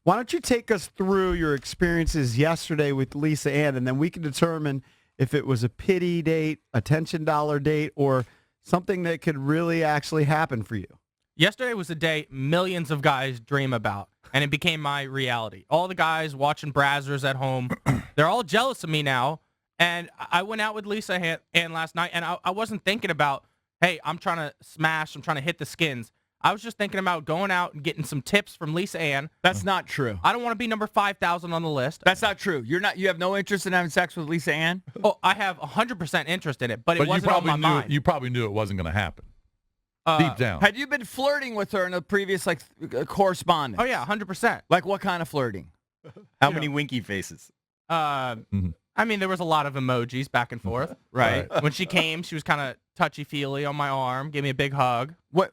Why don't you take us through your experiences yesterday with Lisa Ann, and then we can determine if it was a pity date, attention dollar date, or something that could really actually happen for you. Yesterday was a day millions of guys dream about, and it became my reality. All the guys watching Brazzers at home, they're all jealous of me now. And I went out with Lisa Ann last night, and I wasn't thinking about, hey, I'm trying to smash, I'm trying to hit the skins. I was just thinking about going out and getting some tips from Lisa Ann. That's not true. I don't want to be number 5,000 on the list. That's not true. You have no interest in having sex with Lisa Ann? Oh, I have 100% interest in it, but it wasn't on my mind. You probably knew it wasn't going to happen. Deep down. Had you been flirting with her in a previous correspondence? Oh, yeah, 100%. Like what kind of flirting? How many winky faces? I mean, there was a lot of emojis back and forth. Right. When she came, she was kind of touchy-feely on my arm, gave me a big hug. What?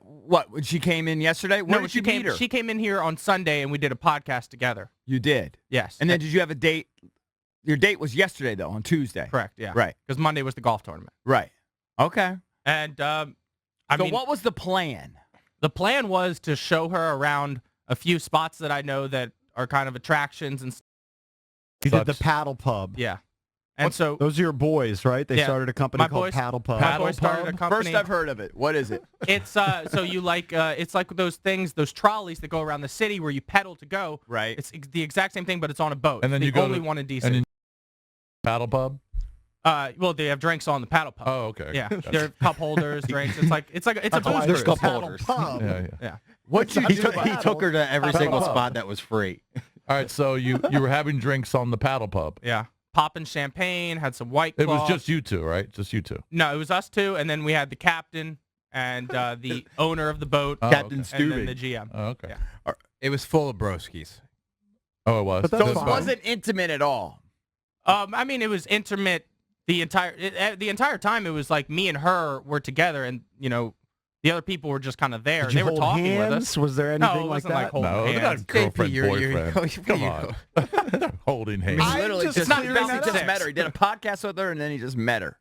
When she came in yesterday? Where did you meet her? She came in here on Sunday, and we did a podcast together. You did? Yes. And then did you have a date? Your date was yesterday, though, on Tuesday. Correct, yeah. Right. Because Monday was the golf tournament. Right. Okay. And, So what was the plan? The plan was to show her around a few spots that I know that are kind of attractions and stuff. You did the Paddle Pub. Yeah. And so those are your boys, right? They started a company called Paddle Pub. My boys started a company. First I've heard of it. What is it? It's so you like it's like those things, those trolleys that go around the city where you pedal to go. Right. It's the exact same thing, but it's on a boat. And then it's you the go only to, one in DC. And then Paddle Pub? Well, they have drinks on the paddle pub. Oh, okay. Yeah, there are cup holders, drinks. It's a booze There's cruise. cup holders. Yeah. What you He do? took her to every single spot that was free. All right, so you were having drinks on the Paddle Pub. Yeah, popping champagne, had some White Claw. It was just you two, right? Just you two. No, it was us two, and then we had the captain and the owner of the boat, Captain and then the GM. Oh, okay. Yeah. It was full of broskies. Oh, it was. But that's So it fine. wasn't intimate at all. I mean, it was intimate the entire time. It was like me and her were together, and the other people were just kind of there. Did you They were hold talking hands? with us. Was there anything No, it like wasn't that? like holding No, they're hands. not girlfriend, you're- boyfriend. Come on. Holding hands. I Literally just just, clearing that just up. met her. He did a podcast with her, and then he just met her.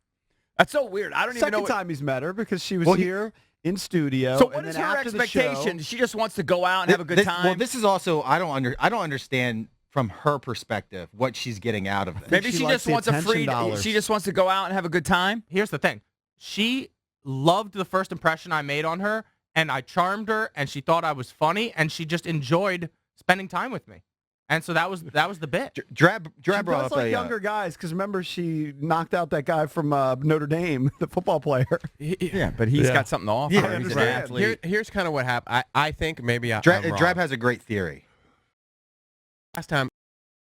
That's so weird. I don't even know. Second time he's met her because she was Well, here in studio. So what and is then her after the expectation? show- She just wants to go out and have a good time. Well, this is also I don't understand from her perspective what she's getting out of it. Maybe she she likes just the wants a attention free. dollars. She just wants to go out and have a good time. Here's the thing. She loved the first impression I made on her, and I charmed her, and she thought I was funny, and she just enjoyed spending time with me. And so that was the bit. Drab She brought does up like a younger guys because remember she knocked out that guy from Notre Dame, the football player. Yeah, but he's got something to offer. Yeah, I He's an understand. athlete. Here's kind of what happened. I think maybe I'm Drab, wrong. Drab has a great theory. Last time,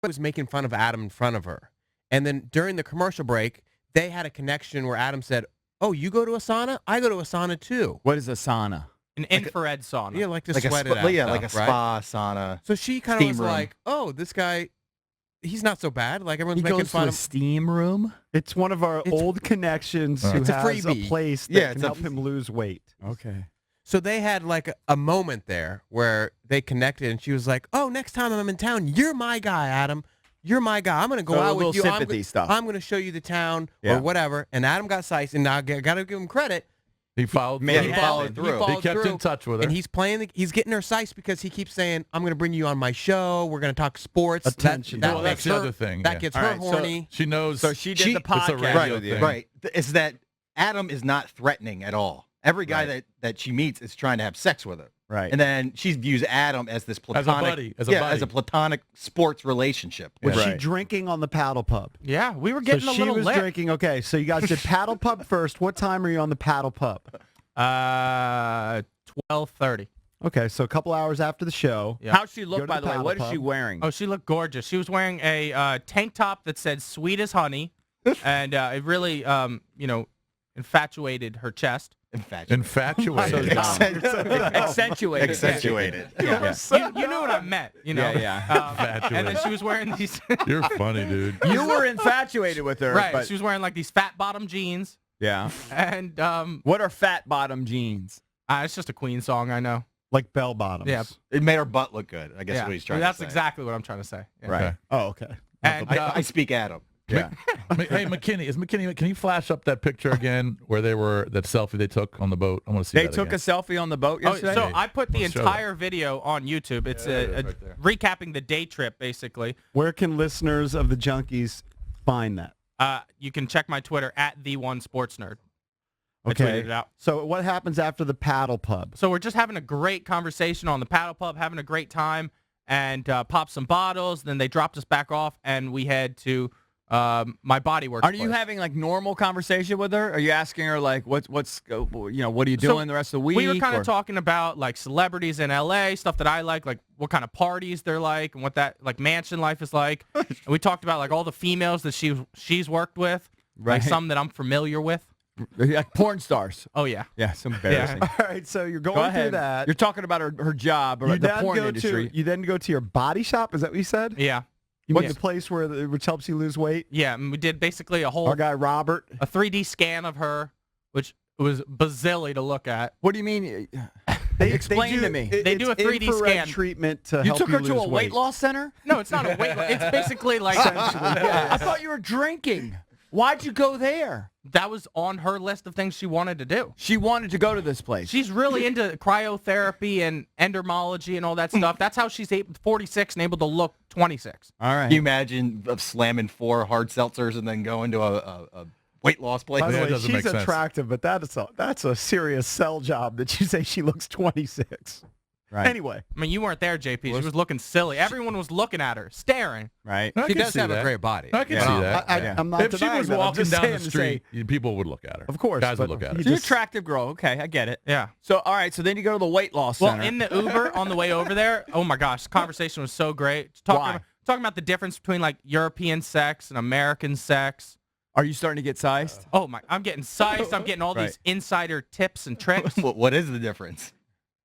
I was making fun of Adam in front of her. And then during the commercial break, they had a connection where Adam said, oh, you go to a sauna? I go to a sauna too. What is a sauna? An infrared sauna. Yeah, like to Like a sweat spa, it out. yeah, stuff, like a right? spa sauna. So she kind of steam was room. like, oh, this guy, he's not so bad. Like everyone's He making goes to fun a of steam room. It's one of our old connections who It's a has freebie. place that Yeah, can it's a- help him lose weight. Okay. So they had like a moment there where they connected, and she was like, oh, next time I'm in town, you're my guy, Adam. You're my guy. I'm going to go So a out little with you. sympathy stuff. I'm going to show you the town Yeah. or whatever. And Adam got sized, and now I got to give him credit. He followed Man, through. he followed through. He kept in touch with her. And he's playing. He's getting her size because he keeps saying, "I'm going to bring you on my show. We're going to talk sports." Attention. That Well, makes that's the her- other thing, That yeah. gets All her right, so- horny. She knows. So she did She- the it's a podcast. radio Right, thing. right. It's that Adam is not threatening at all. Every guy that she meets is trying to have sex with her. Right. And then she views Adam as this platonic, buddy, as a yeah, buddy. as a platonic sports relationship. Was she Right. drinking on the Paddle Pub? Yeah, we were getting so a she little was lit. drinking. Okay, so you guys did Paddle Pub first. What time are you on the Paddle Pub? 12:30. Okay, so a couple hours after the show. Yeah. How'd she Go look, to by the the way? paddle What is pub. she wearing? Oh, she looked gorgeous. She was wearing a tank top that said "Sweet as honey," and it really, infatuated her chest. Infatuated. Accentuated. Accentuated. Yeah. You knew what I meant. Yeah. And then she was wearing these. You're funny, dude. You were infatuated with her. Right. But, She was wearing like these fat bottom jeans, yeah. and What are fat bottom jeans? it's just a Queen song, I know. Like bell bottoms. Yeah. It made her butt look good. I guess Yeah. is what he's trying That's to say. exactly what I'm trying to say. Yeah. Right. Oh, okay. And I speak Adam. Yeah. Hey, McKinney, can you flash up that picture again where that selfie they took on the boat? I want to see They that took again. a selfie on the boat Oh, yesterday? so I put the Let's show entire video on YouTube. It's Yeah, it is right there. recapping the day trip, basically. Where can listeners of the Junkies find that? You can check my Twitter at @the1sportsnerd. I Okay. tweeted it out. So what happens after the paddle pub? So we're just having a great conversation on the paddle pub, having a great time, and pop some bottles. Then they dropped us back off, and we head to my Body Works Are you place. having like normal conversation with her? Are you asking her like what's what are you doing the rest of the week? We were kind or- of talking about like celebrities in LA, stuff that I like what kind of parties they're like, and what that like mansion life is like. And we talked about like all the females that she's worked with, like Right. some that I'm familiar with. like porn stars. Oh yeah. Yeah, it's embarrassing. All right, so you're Go going through ahead. that. You're talking about her job or You the then porn go industry. You then go to your body shop. Is that what you said? Yeah. You mean Yes. the place which helps you lose weight? Yeah, and we did basically a whole Our guy Robert. a 3D scan of her, which was bazilly to look at. What do you mean? Explain Explain to me. They do a 3D infrared scan. treatment to You help took you her lose to a weight weight. loss center? No, it's not a weight loss. It's basically like I thought you were drinking. Why'd you go there? that was on her list of things she wanted to do. She wanted to go to this place. She's really into cryotherapy and endomology and all that stuff. That's how she's 46 and able to look 26. All right. Can you imagine of slamming 4 hard seltzers and then going to a weight loss place? By the Yeah, it way, doesn't she's make sense. attractive, but that's a serious sell job that you say she looks 26. Right. Anyway, I mean, you weren't there, JP. She was looking silly. Everyone was looking at her, staring. Right. I She can does see have that. a great body. I can Yeah. see that. I, Yeah. I'm not If she denying was that. I'm walking just down saying the to street, say, people would look at her. of course, Guys would but look at her. you She's an just- attractive girl. Okay, I get it. Yeah. So, all right. So then you go to the weight loss Well, center. in the Uber on the way over there, oh my gosh, the conversation was so great. Why? Talking about the difference between like European sex and American sex. Are you starting to get sized? Oh my, I'm getting sized. I'm getting all Right. these insider tips and tricks. What is the difference?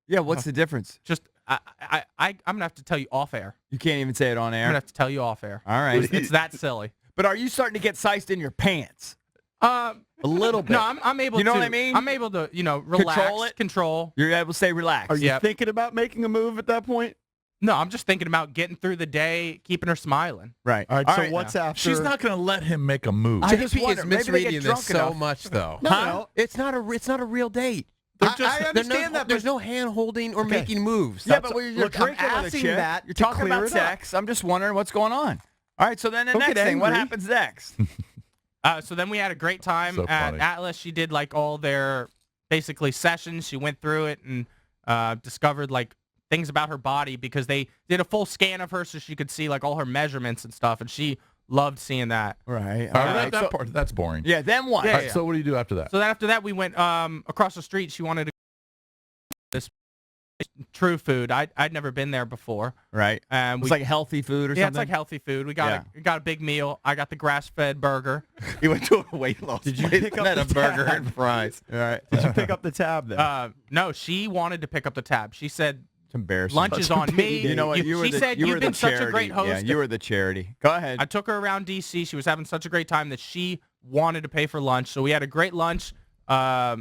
Yeah. What's the difference? Just I'm gonna have to tell you off air. You can't even say it on I'm air. gonna have to tell you off air. All right. It's that silly. But are you starting to get sized in your pants? A little bit. No, I'm able. You know to, what I mean? I'm able to, relax, Control it? control. You're able to say relax. Are you Yep. thinking about making a move at that point? No, I'm just thinking about getting through the day, keeping her smiling. Right. All right, All so right. what's after? She's not going to let him make a move. I just JP wonder, is maybe they get misreading drunk this so enough. much, though. No, Huh? no. It's not a real date. I There's understand that, There's but no hand holding or Okay. making moves. Yeah, That's- but when you're look, I'm drinking with a asking chick, that you're to talking clear about it up. sex. I'm just wondering what's going on. All right, so then the Don't next get thing, what angry. happens next? So then we had a great time So at funny. Atlas. She did like all their basically sessions. She went through it and discovered like things about her body because they did a full scan of her so she could see like all her measurements and stuff. And she loved seeing that. Right. All right, that part, that's boring. Yeah, then what? Yeah, All right, so what do you do after that? So then after that, we went across the street. She wanted to this True Food. I'd never been there before. Right. And It's we, like healthy food or yeah, something? it's like healthy food. We got a big meal. I got the grass-fed burger. You went to a weight loss Did you place pick and up had the a burger tab? and fries. All right. Did you pick up the tab then? No, she wanted to pick up the tab. She said It's embarrassing. lunch is on me. You know what? You were she the, said you you've were been the such charity. a great host. Yeah, you were the charity. Go ahead. I took her around DC. She was having such a great time that she wanted to pay for lunch. So we had a great lunch. I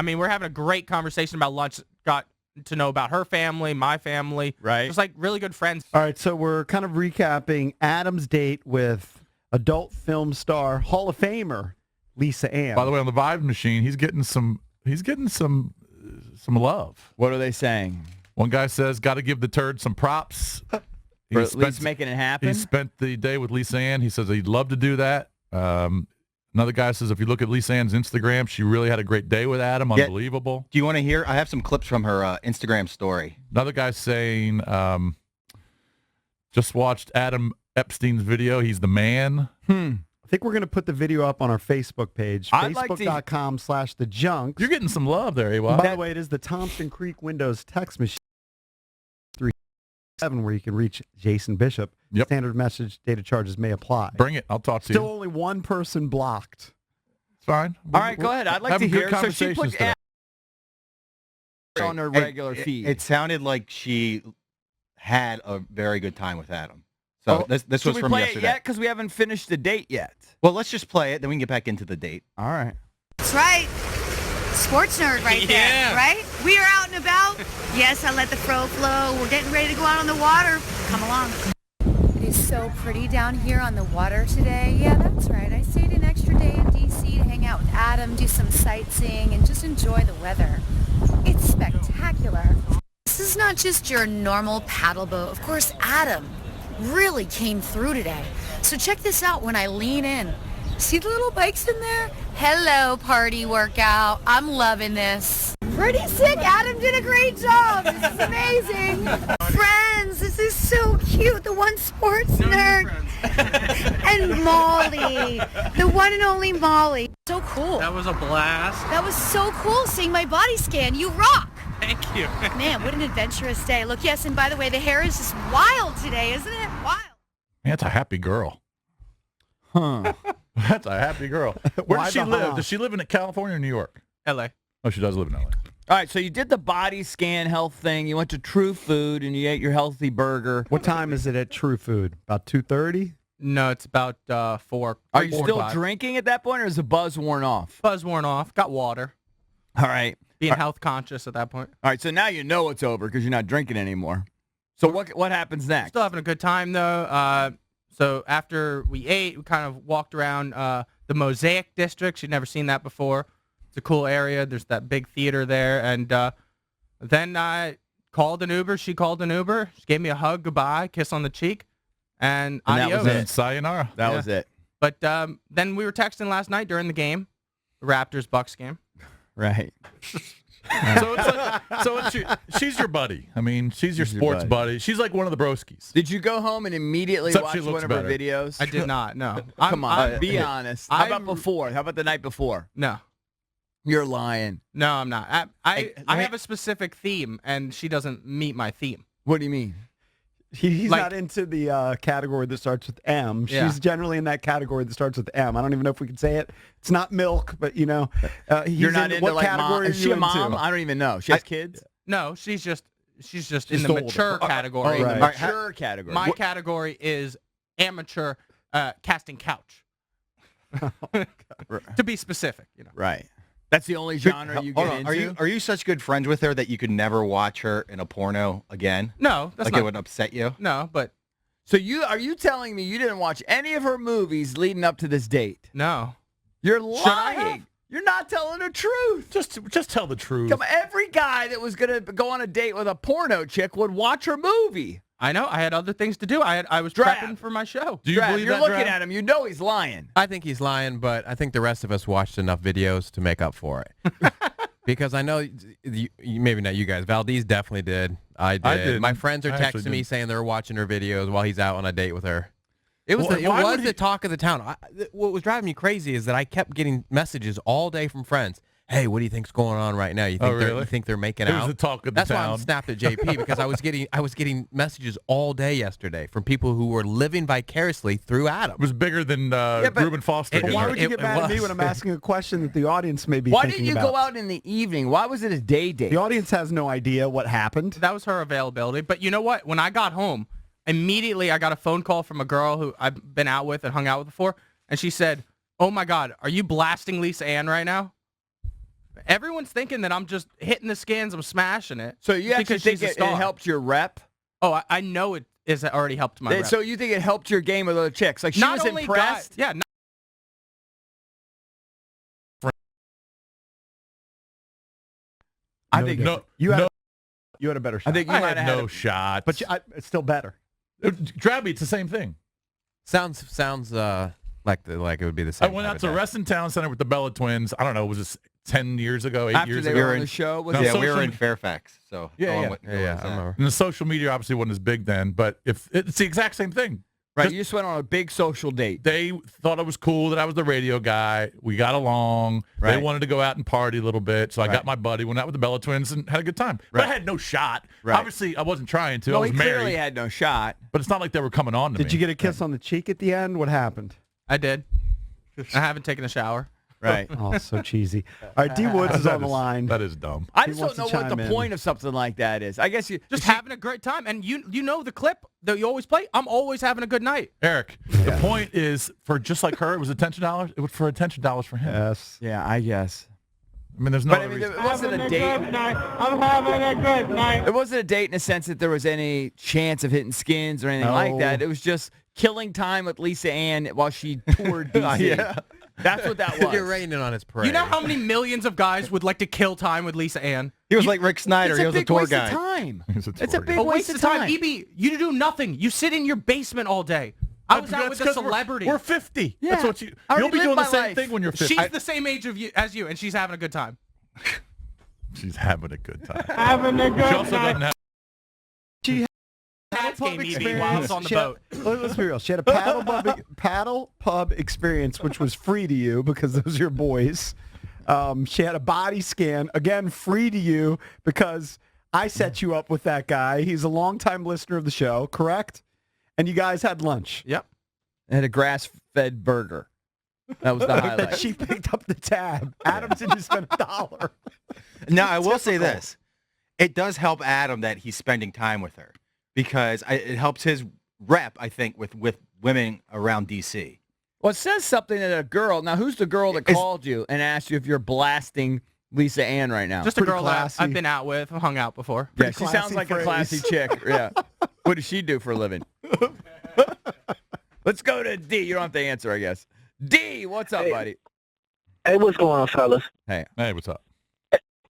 mean, we're having a great conversation about lunch. Got to know about her family, my family. Right. Just like really good friends. All right, so we're kind of recapping Adam's date with adult film star Hall of Famer Lisa Ann. By the way, on the Vibe machine, he's getting some love. What are they saying? One guy says, "Got to give the turd some props." For at least making it happen? He spent the day with Lisa Ann. He says he'd love to do that. Another guy says if you look at Lisa Ann's Instagram, she really had a great day with Adam. Yeah. Unbelievable. Do you want to hear? I have some clips from her Instagram story. Another guy saying, just watched Adam Epstein's video. He's the man. I think we're going to put the video up on our Facebook page, I'd like to- facebook.com/thejunks. You're getting some love there, By Awadd. the way, it is the Thompson Creek Windows text machine 37 where you can reach Jason Bishop. Yep. Standard message data charges may apply. Bring it. I'll talk to Still you. only one person blocked. It's fine. All right, go ahead. I'd like to Having hear. good So she conversations put today. ads on her It- regular feed. It sounded like she had a very good time with Adam. So this Should was we from play yesterday. it yet? Because we haven't finished the date yet. Well, let's just play it, then we can get back into the date. All right. That's right. Sports nerd right there, Yeah. right? We are out and about. Yes, I let the fro flow. We're getting ready to go out on the water. Come along. This so pretty down here on the water today. Yeah, that's right. I stayed an extra day in D.C. to hang out with Adam, do some sightseeing, and just enjoy the weather. It's spectacular. This is not just your normal paddle boat. Of course, Adam really came through today. So check this out when I lean in. See the little bikes in there? Hello, party workout. I'm loving this. Pretty sick. Adam did a great job. This is amazing. Friends, this is so cute. The one sports nerd. And Molly. The one and only Molly. So cool. That was a blast. That was so cool seeing my body scan. You rock. Thank you. Man, what an adventurous day. Look, yes, and by the way, the hair is just wild today, isn't it? Wild. Man, that's a happy girl. Huh. That's a happy girl. Where Why does she the live? huh? Does she live in California or New York? LA. Oh, she does live in LA. All right, so you did the body scan health thing. You went to True Food and you ate your healthy burger. What time is it at True Food? About 2:30? No, it's about 4. Are you 4 still to 5. drinking at that point, or is the buzz worn off? Buzz worn off. Got water. All right. Being health conscious at that point. All right, so now you know it's over because you're not drinking anymore. So what happens next? Still having a good time though. So after we ate, we kind of walked around the Mosaic District. She'd never seen that before. It's a cool area. There's that big theater there. And then I called an Uber. She called an Uber. She gave me a hug, goodbye, kiss on the cheek, and And that adios. was And sayonara. That Yeah. was it. But then we were texting last night during the game, the Raptors-Bucks game. Right. So she's your buddy. I mean, she's your She's your sports buddy. She's like one of the broskies. Did you go home and immediately Except watch she one looks of her better. videos? I did not, no. Come on, I'm- be honest. How about I'm- before? How about the night before? No. You're lying. No, I'm not. I Hey, let me- have a specific theme, and she doesn't meet my theme. What do you mean? He's Like- not into the category that starts with M. Yeah. She's generally in that category that starts with M. I don't even know if we can say it. It's not milk, but he's You're not into what like category mom. are Is she you a mom? into? I don't even know. She has kids. No, she's just She's in the older. mature category. right. The mature category. My category is amateur casting couch. To be specific, you know. Right. That's the only genre you Hold get on. into. Are you such good friends with her that you could never watch her in a porno again? No, that's Like not. it would upset you? No, but So are you telling me you didn't watch any of her movies leading up to this date? no. You're I have? lying. You're not telling the truth. Just tell the truth. Come on, every guy that was gonna go on a date with a porno chick would watch her movie. I know. I had other things to do. I was Drab. prepping for my show. Do you Drav, believe you're that, looking Drav? at him. You know he's lying. I think he's lying, but I think the rest of us watched enough videos to make up for it. Because I know, maybe not you guys. Valdez definitely did. I did. didn't. My friends are I actually texting me didn't. saying they're watching her videos while he's out on a date with her. It was Why would the he- talk of the town. What was driving me crazy is that I kept getting messages all day from friends. Hey, what do you think's going on right now? You think really? you think they're making It out? was the talk of the That's why I town. snapped at JP because I was getting messages all day yesterday from people who were living vicariously through Adam. It was bigger than but Reuben Foster. it- But why would you It- get it mad at me was. when I'm asking a question that the audience may be Why thinking didn't you about? go out in the evening? Why was it a day date? The audience has no idea what happened. That was her availability. But you know what? When I got home, immediately I got a phone call from a girl who I've been out with and hung out with before, and she said, "Oh my God, are you blasting Lisa Ann right now?" Everyone's thinking that I'm just hitting the skins, I'm smashing it. So you actually because think she's a it star. helped your rep? Oh, I know it is already helped my rep. So you think it helped your game with other chicks? Like she not was only impressed? guys, yeah. Not, I No think different. no, You had a better shot. I think you I might had have no had shot. but it's still better. Drabby, it's the same thing. Sounds like it would be the I same. went type out of to day. Wrestling Town Center with the Bella Twins. I don't know, was this 10 years ago, 8 after years they ago? were on the show. Was No, it? Yeah, we were social- in Fairfax. So Yeah, go on yeah. with- go Yeah, on I with that. remember. And the social media obviously wasn't as big then, but if it's the exact same thing. Right, Just- you just went on a big social date. They thought it was cool that I was the radio guy. We got along. Right. They wanted to go out and party a little bit. So I Right. got my buddy, went out with the Bella Twins and had a good time. But I Right. had no shot. Right. Obviously, I wasn't trying to. I No, was he married. clearly had no shot. But it's not like they were coming on to me. Did you get a kiss on the cheek at the end? What happened? I did. I haven't taken a shower. Right. Oh, so cheesy. All right, D Woods is That on the line. That is dumb. I He just wants don't to know what the chime in. point of something like that is. I guess you Just having a great time. And you know the clip that you always play? I'm always having a good night. Eric, the point is, for just like her, it was attention dollars. It was for attention dollars for him. Yes. Yeah, I guess. I mean, there's no But I other mean, reason. it wasn't a date. I'm having But I mean, a it wasn't a date. good night. I'm having a good night. It wasn't a date in the sense that there was any chance of hitting skins or anything like that. No. It was just killing time with Lisa Ann while she toured DC. Yeah. That's what that was. You're raining on his parade. You know how many millions of guys would like to kill time with Lisa Ann? He was like Rick Snyder. It's He a was a big tour waste guide. of time. It's a It's a tour big A guide. waste of time. EB, you do nothing. You sit in your basement all day. I was out That's with a 'cause we're- celebrity. We're 50. Yeah. That's what I you'll already be lived doing the my same life. thing when you're 50. She's the same age as you, and she's having a good time. She's having a good time. Having a She good also night. doesn't have. That's pub game EB experience. while I was on the She had- boat. Let's be real. She had a paddle pub experience, which was free to you because those are your boys. She had a body scan, again, free to you because I set you up with that guy. He's a longtime listener of the show, correct? And you guys had lunch. Yep. It had a grass-fed burger. That was the That highlight. she picked up the tab. Adam didn't spend $1. Now, I will say this. It does help Adam that he's spending time with her because it helps his rep, I think, with women around D.C. Well, it says something that a girl. Now, who's the girl that called you and asked you if you're blasting Lisa Ann right now? Just a Pretty girl that classy. I've been out with, hung out before. yeah, pretty she sounds classy like a phrase. classy chick. Yeah. What does she do for a living? Let's go to D. You don't have to answer, I guess. D, what's up, buddy? Hey, what's going on, fellas? Hey. Hey, what's up?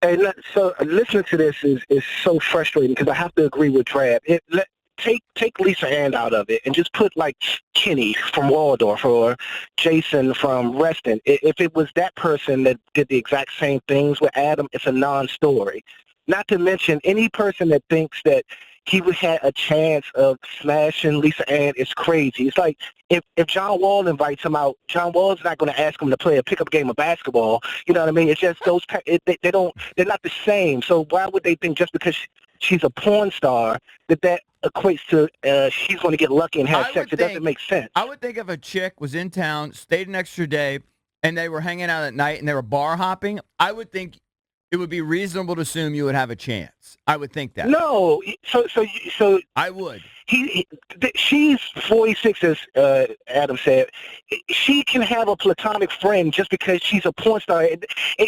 Hey, so listening to this is so frustrating because I have to agree with Drab. Take Lisa Ann out of it and just put like Kenny from Waldorf or Jason from Reston. If it was that person that did the exact same things with Adam, it's a non-story. Not to mention any person that thinks that he would have a chance of smashing Lisa Ann is crazy. It's like if John Wall invites him out, John Wall's not going to ask him to play a pickup game of basketball. You know what I mean? It's just those they're not the same. So why would they think just because she's a porn star that equates to she's going to get lucky and have sex? It doesn't make sense. I would think if a chick was in town, stayed an extra day, and they were hanging out at night and they were bar hopping, I would think it would be reasonable to assume you would have a chance. I would think that. No, so I would. She's 46, as Adam said. She can have a platonic friend just because she's a porn star.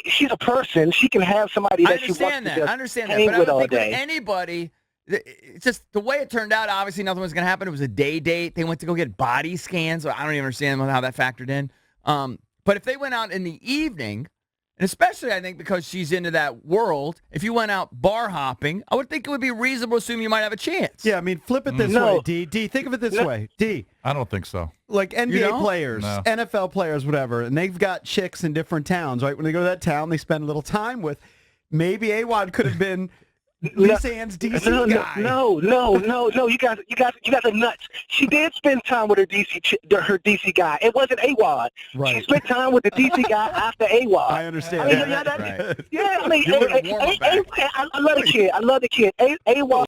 She's a person. She can have somebody that she wants to just I understand that. hang But I with would all think with day. anybody, it's just the way it turned out, obviously nothing was going to happen. It was a day date. They went to go get body scans. So I don't even understand how that factored in. But if they went out in the evening, and especially, I think, because she's into that world, if you went out bar hopping, I would think it would be reasonable to assume you might have a chance. Yeah, I mean, flip it this No. way, D. D, think of it this way. D, I don't think so. like NBA don't? players, No. NFL players, whatever, and they've got chicks in different towns, right? When they go to that town, they spend a little time with. Maybe Awadd could have been Lisa Ann's DC guy. No. You guys are nuts. She did spend time with her DC guy. It wasn't Awadd. Right. She spent time with the DC guy after Awadd. I understand. I mean, that. Right. Yeah, I mean, You would've warmed her back. I love the kid. I love the kid. Awadd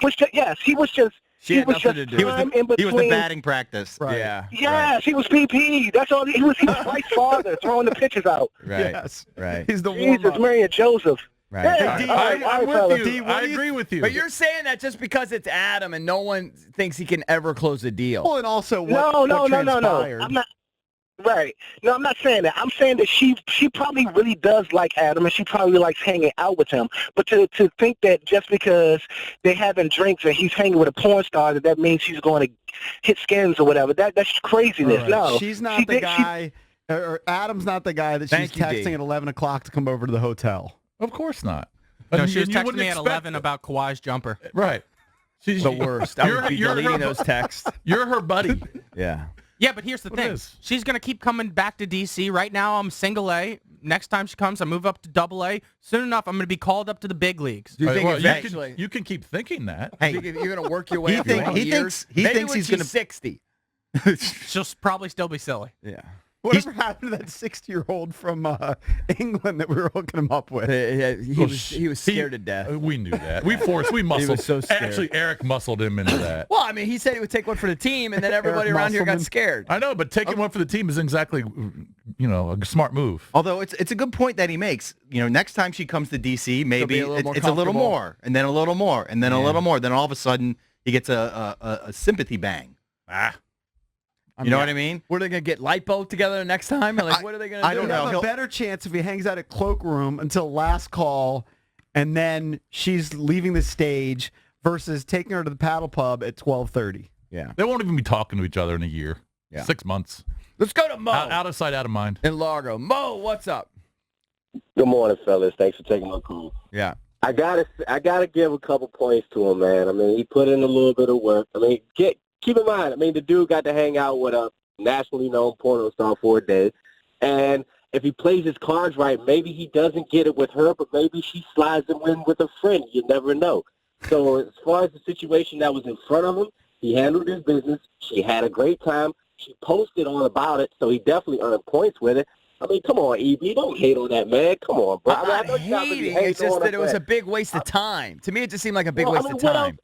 was just, yes, he was just. She he had was nothing just to do. time in He was between. the batting practice. Right. Yeah. Yes, he was PP. That's all. He was Mike's father throwing the pitches out. Right. Yes. Right. He's the warm Jesus, up. Mary and Joseph. Right. Yeah, D, all right, all I'm right, fellas. with you. D, what I do you- agree with you. But you're saying that just because it's Adam and no one thinks he can ever close a deal. Well, and also what, No. what transpired. I'm not. Right. No, I'm not saying that. I'm saying that she probably really does like Adam, and she probably likes hanging out with him. But to think that just because they're having drinks and he's hanging with a porn star, that means she's going to hit skins or whatever, that's craziness. All right. No. She's not She the did- guy, or Adam's not the guy that she's Thank you, D. texting at 11 o'clock to come over to the hotel. Of course not. No, And she was you texting wouldn't me at expect 11 it. about Kawhi's jumper. Right. She's The worst. I would be deleting those texts. You're her buddy. Yeah. Yeah, but here's the What it thing. is. She's going to keep coming back to D.C. Right now, I'm single A. Next time she comes, I move up to double A. Soon enough, I'm going to be called up to the big leagues. Do you think Well, eventually you can keep thinking that. Hey, you're going to work your way he up? think- in he years? thinks- he Maybe thinks when he's she's gonna- 60. She'll probably still be silly. Yeah. Whatever happened to that 60-year-old from England that we were hooking him up with? He was scared to death. We knew that. We muscled. so scared. Actually, Eric muscled him into that. Well, I mean, he said he would take one for the team, and then everybody Eric around here got Musselman. scared. I know, but taking one for the team is exactly, a smart move. Although it's a good point that he makes. Next time she comes to DC, maybe be a little more it's a little comfortable. more, and then a little more, and then a little more. Then all of a sudden, he gets a sympathy bang. You know what I mean? What are they gonna get lipo together next time? Or like, what are they gonna do? I don't He'd know. have He'll- a better chance if he hangs out at Cloakroom until last call, and then she's leaving the stage versus taking her to the paddle pub at 12:30. Yeah. They won't even be talking to each other in a year. Yeah. 6 months. Let's go to Mo Out of sight, out of mind. in Largo. Mo, what's up? Good morning, fellas. Thanks for taking my call. Yeah. I gotta give a couple points to him, man. I mean, he put in a little bit of work. I mean, keep in mind, I mean, the dude got to hang out with a nationally known porno star for a day, and if he plays his cards right, maybe he doesn't get it with her, but maybe she slides him in with a friend. You never know. So as far as the situation that was in front of him, he handled his business. She had a great time. She posted on about it, so he definitely earned points with it. I mean, come on, EB, don't hate on that, man. Come on, bro. I'm not hating. It's just that it was a big waste of time. To me, it just seemed like a big waste of time.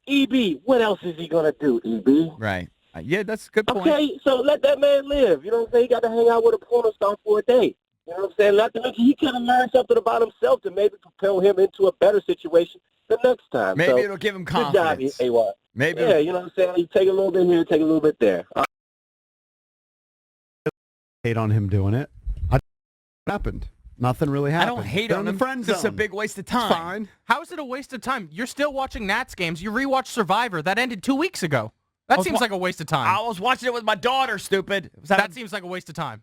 What else is he going to do, EB? Right. Yeah, that's a good point. Okay, so let that man live. You know what I'm saying? He got to hang out with a porno star for a day. You know what I'm saying? Not to mention he could have learned something about himself to maybe propel him into a better situation the next time. Maybe so, it'll give him good confidence. job, Awadd. Maybe. Yeah, you know what I'm saying? You take a little bit here, take a little bit there. Hate on him doing it. What happened? Nothing really I happened. don't hate They're on in the him. friend It's just a zone. big waste of It's time. fine. How is it a waste of time? You're still watching Nats games. You rewatched Survivor. That ended 2 weeks ago. That seems like a waste of time. I was watching it with my daughter, stupid. That seems like a waste of time.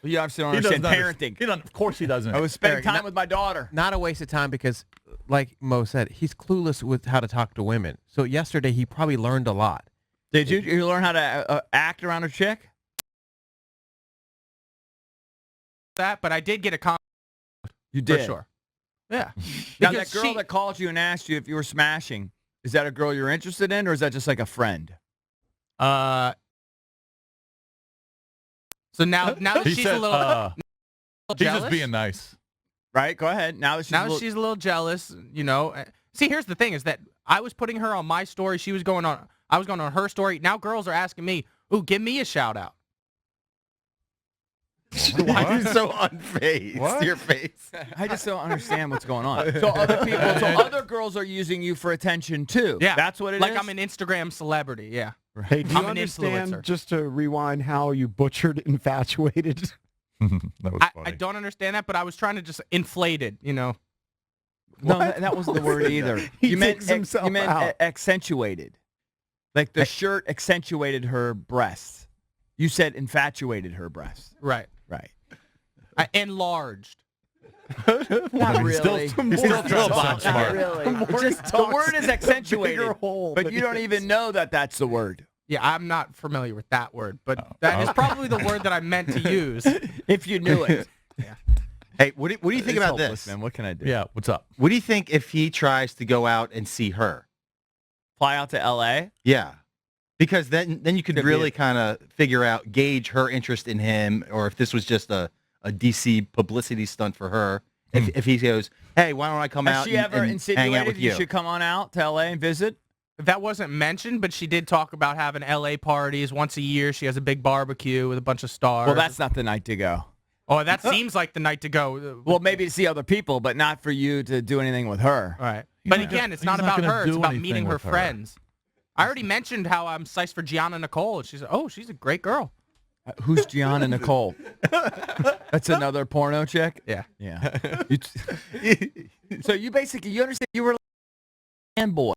You obviously don't He understand doesn't parenting. Of course he doesn't. I was spending Eric, time not- with my daughter. Not a waste of time because, like Mo said, he's clueless with how to talk to women. So yesterday he probably learned a lot. Did you learn how to act around a chick? That, but I did get a comment You for did. sure. Yeah. Now, Because that girl that called you and asked you if you were smashing, is that a girl you're interested in, or is that just like a friend? So now that He she's said, a little he's jealous, just being nice. Right? Go ahead. Now that she's she's a little jealous, you know. See, here's the thing: is that I was putting her on my story. I was going on her story. Now girls are asking me, "Ooh, give me a shout out." Why are you so unfazed? What? Your face. I just don't understand what's going on. So other girls are using you for attention too. Yeah, That's what it is. like I'm an Instagram celebrity. Yeah. Hey, do you I'm an understand, influencer. just to rewind, how you butchered infatuated? That was I funny. don't understand that, but I was trying to just inflate it, you know. No, that wasn't the word either. He you meant takes himself out. accentuated. Like the shirt accentuated her breasts. You said infatuated her breasts. Right. Right. I enlarged. Not really. Still smart. Not really. Just, the word is accentuated, bigger hole but that you don't is. even know that that's the word. Yeah, I'm not familiar with that word, but that is probably the word that I meant to use. If you knew it. Hey, what do you think It's about hopeless, this? man? What can I do? Yeah, what's up? What do you think if he tries to go out and see her? Fly out to L.A.? Yeah. Because then you could Could be really it. kind of gauge her interest in him, or if this was just a DC publicity stunt for her. If he goes, hey, why don't I come Has out she ever and hang out insinuated with you you? should come on out to L.A. and visit? That wasn't mentioned, but she did talk about having LA parties once a year. She has a big barbecue with a bunch of stars. Well, that's not the night to go. Oh, that seems like the night to go. Well, maybe to see other people, but not for you to do anything with her. All right. But Yeah. again, it's He's not not about gonna her. It's do about anything meeting her with her. friends. I already mentioned how I'm psyched for Gianna Nicole. She's she's a great girl. Who's Gianna Nicole? That's another porno chick? Yeah. Yeah. So you understand you were a fanboy.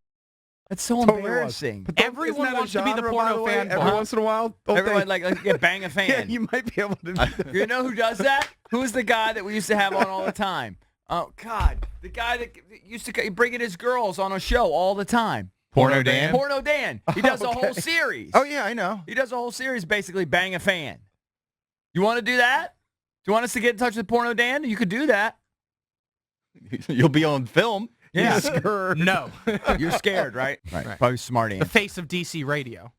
That's so Totally was. embarrassing. But don't- Everyone isn't that a wants to be the genre, porno by the way? fanboy. Every once in a while, don't Everyone they? like bang a fan. Yeah, you might be able to. You know who does that? Who's the guy that we used to have on all the time? Oh, God. The guy that used to bring in his girls on a show all the time. Porno Dan? Porno Dan. He does a whole Okay. series. Oh, yeah, I know. He does a whole series basically bang a fan. You want to do that? Do you want us to get in touch with Porno Dan? You could do that. You'll be on film. Yeah. No. You're scared, right? Right. Probably smart The answer. face of DC radio.